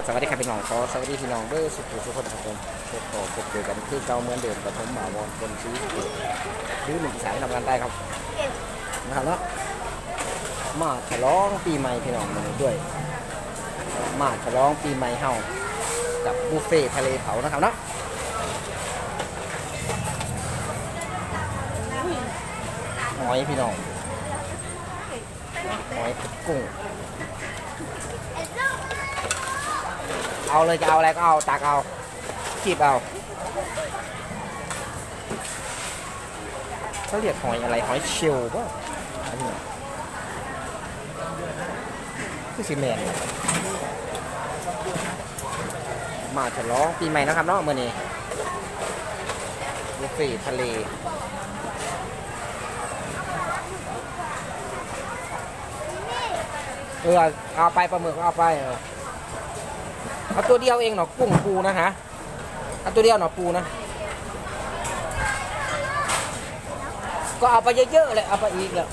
สวัสดีครับพี่น้องขอสวัสดีพี่น้องด้วยสุขุสุขคนครับผมพบเจอกันที่เก่าเหมือนเดิมกับผมหมาวอนคนซื้อหรือหนึ่งสายทำงานได้ครับนะครับเนาะมาฉลองปีใหม่พี่น้องมาด้วยมาฉลองปีใหม่เฮากับบุฟเฟ่ทะเลเผานะครับเนาะหอยพี่น้องหอยกุ้งเอาเลยจะเอาอะไรก็เอาตักเอาคีบเอาเขาเรียกหอยอะไรหอยเชลล์ป่ะอันนี้คือซีเมนต์มาฉลองปีใหม่นะครับเนาะเมื่อนี้บุฟเฟ่ทะเลเอาไปปลาหมึกเอาไปเอาตัวเดียวเองเนาะกุ้งปูนะฮะเอาตัวเดียวเนาะปูนะก็เอาไปเยอะๆเลยเอาไปอีกเลย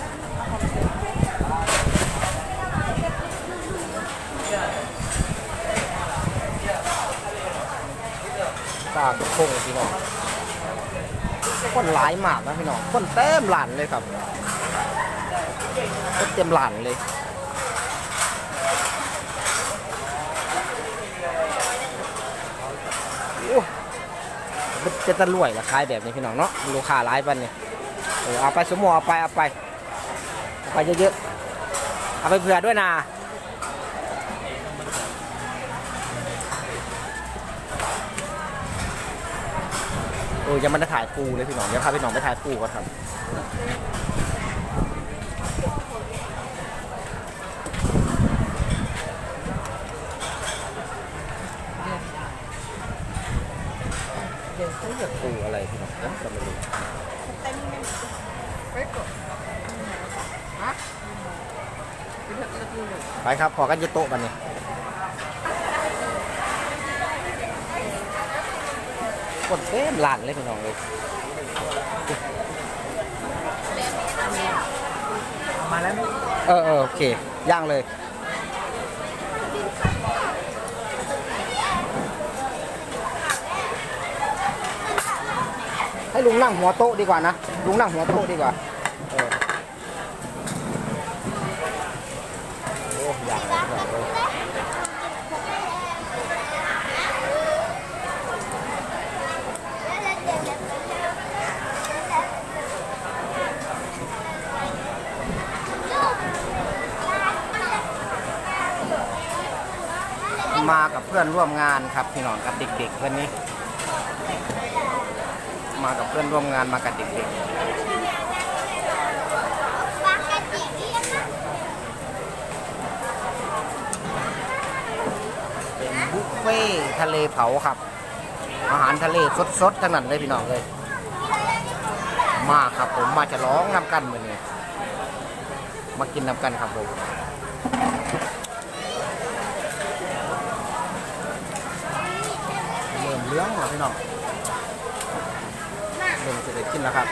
ปลากระพงพี่น้องคนหลายมากนะพี่น้องคนเต็มหลานเลยครับคนเต็มหลานเลยจะรวยละขายแบบนี้พี่น้องเนาะลูกค้าหลายปันนี่เอาไปสมมติเอาไปเยอะๆเอาไปเผื่อด้วยนะยังไม่ได้ถ่ายปูเลยพี่น้องเดี๋ยวพาพี่น้องไปถ่ายปูก่อนครับเขาเรียกปูอะไรพี่น้องผมก็ไม่รู้ไปครับขอกันจะโต๊ะบันนี้กดเต็มหลานเลยพี่น้องเลยมาแล้วโอเคย่างเลยให้ลุงนั่งหัวโต๊ะดีกว่านะลุงนั่งหัวโต๊ะดีกว่าโอ้อยากเลยมากับเพื่อนร่วมงานครับพี่น้องกับเด็กๆเพื่อนนี้มากับเพื่อนร่วมงานมากับเด็กๆเป็นบุฟเฟ่ทะเลเผาครับอาหารทะเลสดๆทั้งนั้นเลยพี่น้องเลยมาครับผมมาจะร้องนำกันเหมือนนี้มากินนำกันครับผมเริ่มเลี้ยงแล้วพี่น้องเริ่มจะได้กินแล้วครับ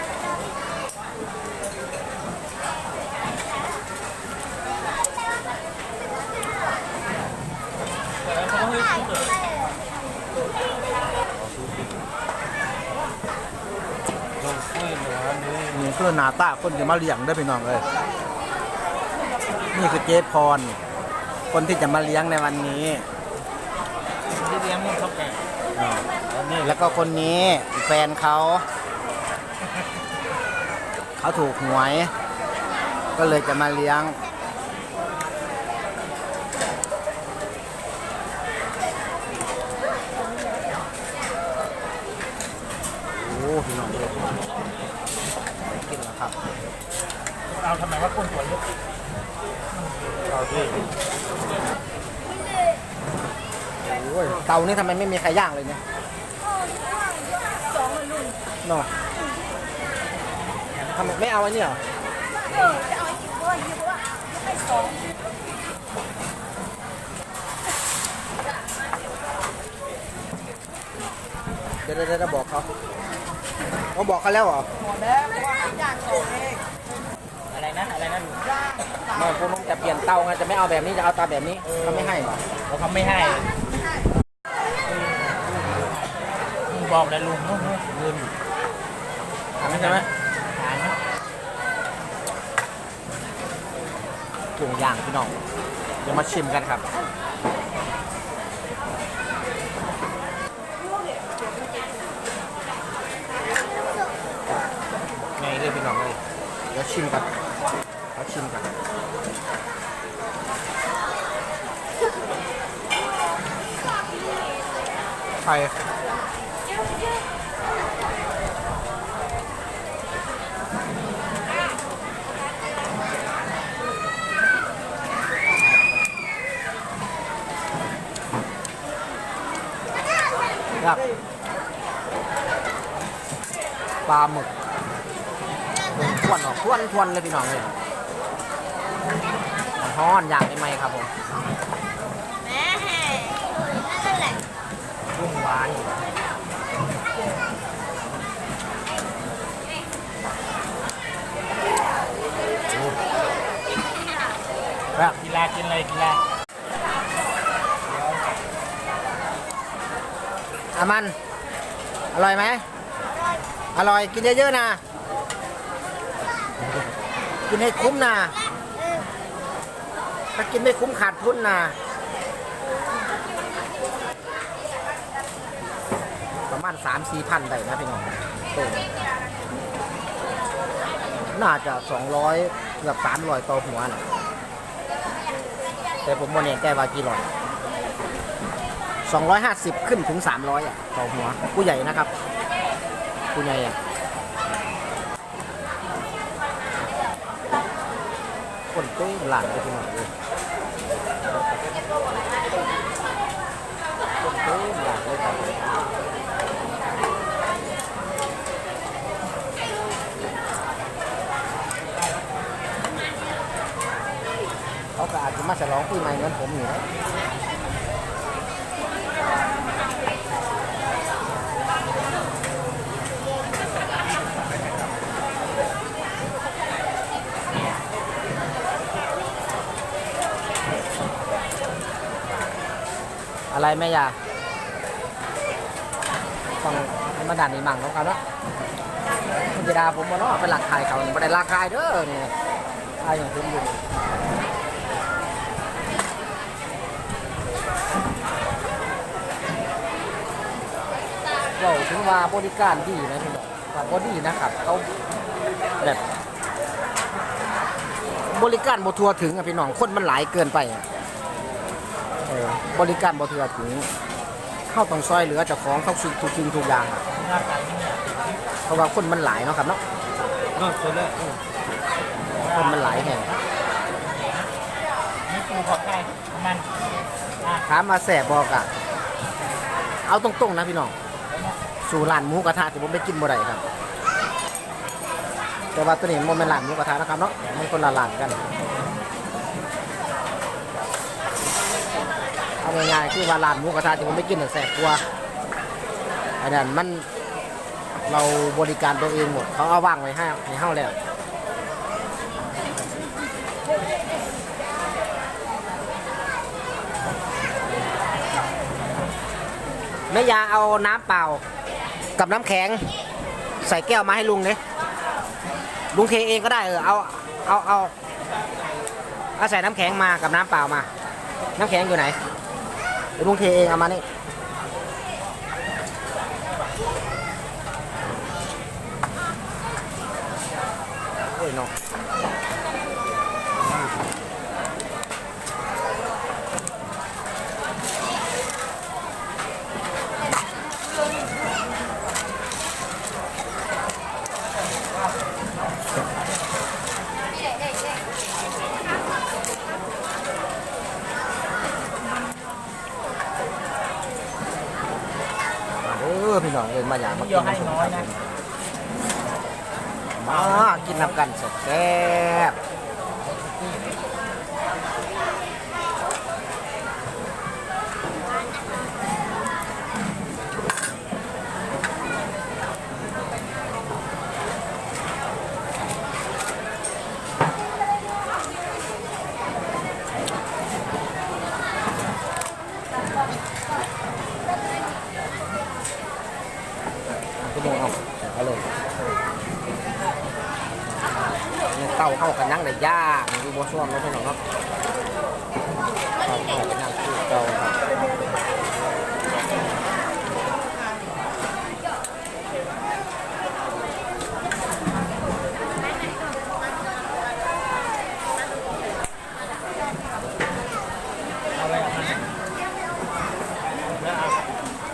นี่คือหน้าตาคนจะมาเลี้ยงได้พี่น้องเลยนี่คือเจ๊พรคนที่จะมาเลี้ยงในวันนี้ที่เลี้ยงมันเขาแก่แล้วก็คนนี้แฟนเขาถูกหวยก็เลยจะมาเลี้ยงโอ้พี่น้องเลยกินแล้วครับเอาทำไมว่าคนสวยเยอะเอาที่เตานี่ทำไมไม่มีใครย่างเลยเนี่ยเนาะทำไมไม่เอาอันนี้เหรอจะเอาอีกตัวอีกตัวไม่สองเดี๋ยวบอกเขาบอกเขาแล้วเหรอบอกแล้วว่าอยากส่งเองอะไรนะไม่พวกน้องจะเปลี่ยนเตาไงจะไม่เอาแบบนี้จะเอาเตาแบบนี้เขาไม่ให้หรอเขาไม่ให้ บอกเลยลุงนู่นยืน ทำใช่ไหม หายนะ กุ้งย่างพี่น้องเดี๋ยวมาชิมกันครับไงเลยพี่น้องเลยเดี๋ยวชิมกันเอาชิมกันไข่ครับปลาหมึกทวนออกทวนเลยพี่น้องเลยฮ้อนอย่างไม่ไหมครับผม แม่นั่นแหละ กุ้งหวานแบบ กีฬากินอะไรกีฬา อามันอร่อยไหมอร่อยกินเยอะๆนะกินให้คุ้มนะถ้ากินไม่คุ้มขาดทุนนะประมาณ 3-4 พันได้นะพี่น้องตัวน่าจะ200เกือบ300ต่อหัวนะแต่ผมโมเน่แกว่ากี่ร้อย250ขึ้นถึง300อ่ะต่อหัวผู้ใหญ่นะครับผู้ใหญ่อ่ะคนเต้หลานไปที่ไหนเลยคนเต้หลานเลยครับเขาก็อาจจะมาฉลองปีใหม่เหมือนผมอยู่นะอะไรแม่ยาต้องให้มาด่านนี้มั่งแล้วกันเนาะคุณจะด่าผมว่าเนาะเป็นหลักขายเขาไม่ได้ราคายเด้อเนี่ยขายอย่างผมอยู่เราถึงว่าบริการดีนะพี่น้องว่าบ่ดีนะครับเขาแบบบริการบ่ทั่วถึงอะพี่น้องคนมันหลายเกินไปอะบริการบ่ทั่วถึงเข้าต้องซอยเหลือเจ้าของเข้าสิ่งทุกสิ่งทุกอย่างอะ หน้าตาที่เนี่ย เพราะว่าคนมันหลายเนาะครับเนาะ ก็เจอเลย คนมันหลายแห่ง นี่ปูของใครมันอ่ะ ถามมาแสบบอกอะเอาตรงๆนะพี่น้องสู่ร้านหมูกระทะที่ผมไปกินบ่ได้ครับแต่ว่าตัวนี้มันเป็นร้านหมูกระทะนะครับเนาะมันคนละร้านกันเอาง่ายๆคือว่าร้านหมูกระทะที่ผมไปกินน่ะแสบกว่าอันนั้นมันเราบริการตัวเองหมดเขาเอาว่างไว้ให้ในห้าแล้วแม่ยาเอาน้ำเปล่ากับน้ำแข็งใส่แก้วมาให้ลุงเนี่ยลุงเทเองก็ได้เอาใส่น้ำแข็งมากับน้ำเปล่ามาน้ำแข็งอยู่ไหนเดี๋ยวลุงเทเองเอามานี่โอ้ยน้องพี่น้องเลยมาอยากมากิ เยอะให้น้อยนะ มากินน้ำกันแซ่บ ชั่วโมงเอาเลยเต้าเข้ากันนั่งได้ยากอยู่บ่ช่วงเนาะพี่น้องเนาะเต้าเข้ากันนั่งคือเต้าครับ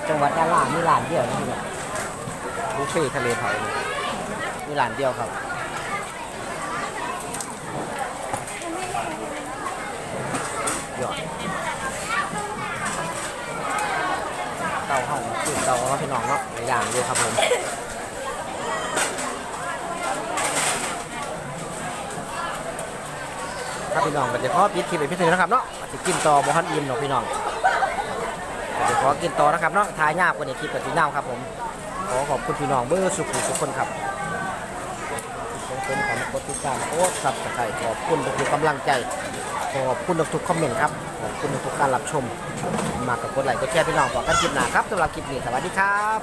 จังหวัดยะลามีร้านเดียวนะพี่น้องบุฟเฟ่ทะเลเผามีร้านเดียวครับยอดเตาห้องคือเตาเนาะพี่น้องเนาะหลายอย่างเลยครับผมถ้าพี่น้องก็จะขอปิดคลิปไปพี่ถึงนะครับเนาะจะกินต่อบ่ฮันอิ่มเนาะพี่น้องจะขอกินต่อนะครับเนาะทายยากกว่านี้คลิปกับที่เน่าครับผมขอขอบคุณพี่น้องเบอร์สุขุมทุกคนครับขอบคุณของกดติดตามโอ๊ตสับสไครขอบคุณทุกกำลังใจขอบคุณทุกคอมเมนต์ครับขอบคุณทุกการรับชมมากับกดไลค์กดแชร์พี่น้องบอกกันคลิปหน้าครับสำหรับคลิปนี้สวัสดีครับ